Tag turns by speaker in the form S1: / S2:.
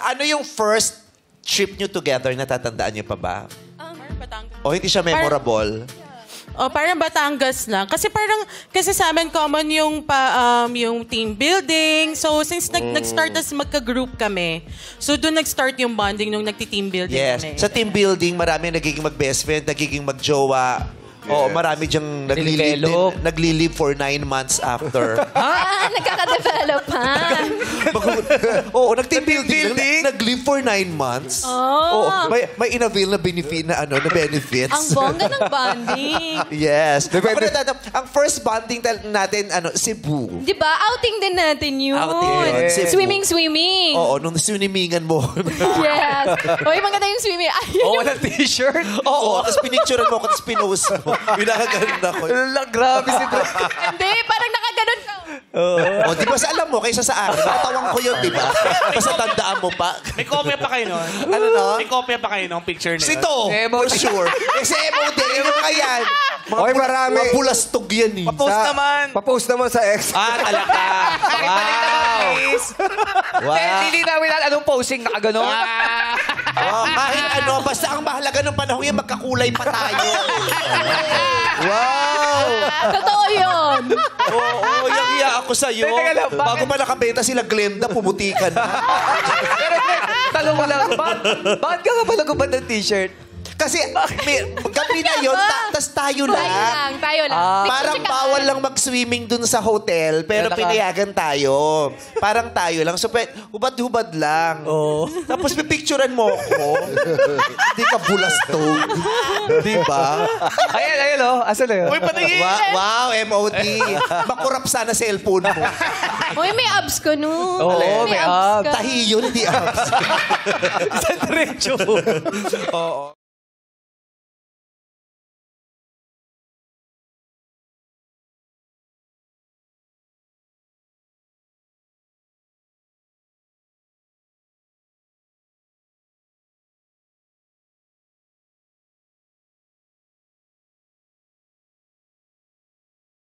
S1: Ano yung first trip nyo together? Natatandaan nyo pa ba?
S2: Batangas.
S1: O hindi siya memorable?
S2: Oh, parang Batangas lang. Kasi sa amin common yung team building. So since nag-start as magka-group kami, so doon nag-start yung bonding nung nagti-team building
S1: Yes.
S2: kami.
S1: Sa team building, marami nagiging mag-best friend, nagiging mag-jowa. Oo, marami diyang nagli-live for 9 months after.
S3: Nagkaka-develop pa.
S1: Oo, nag-team building. Nag-live for 9 months. Oo, may in-avail na benefits.
S3: Ang bongga ng bonding.
S1: Yes. Ang first bonding natin, Cebu.
S3: Di ba? Outing din natin yun.
S1: Outing yun, Cebu.
S3: Swimming.
S1: Oo, nung swimmingan mo.
S3: Yes. Uy, maganda yung swimming.
S4: Oo, walang t-shirt.
S1: Oo, tapos pinicturean mo ako, tapos pinost mo. Pinakaganon ako.
S4: Grabe si Dre.
S3: Hindi, parang nakaganon ka.
S1: O, di ba alam mo, kaysa sa akin, natawang ko yun, di ba? Basta tandaan mo pa.
S5: May kopya pa kayo nun?
S1: Ano no?
S5: May kopya pa kayo nung picture na yun?
S1: Ito, for sure. Kasi MOD, yung mga yan.
S6: Oy, marami.
S1: Mga pulastog yan eh.
S5: Pa-post naman.
S6: Pa-post naman sa ex.
S4: Talaga. Pakibalik naman, please.
S1: Wow.
S4: Hindi namin alam anong posing nakaganon.
S1: Kahit basta ang mahalaga ng panahon yan, magkakulay pa tayo.
S3: Wow! Totoo yun.
S1: Oo, iya ako sa'yo.
S4: Teka lang,
S1: Bago pa nakabenta sila Glenda, pumuti ka na.
S4: Pero tanong ko lang, bakit ka nga pala gubad ng t-shirt?
S1: Kasi gabi na yun, tas tayo lang.
S3: Tayo lang.
S1: Parang bawal lang mag-swimming dun sa hotel, pero pinayagan tayo. Parang tayo lang. So, hubad-hubad lang. Tapos pipicturean mo ako. Hindi ka bulastog. Di ba?
S4: Ayan, asan na yun?
S5: Uy, patingin!
S1: Wow, MOD. Makurap sana cellphone mo.
S3: Uy, may abs ko no.
S4: Oo, may abs.
S3: ka.
S1: Tahi yun, hindi abs.
S4: Sa diretso.
S1: Oo.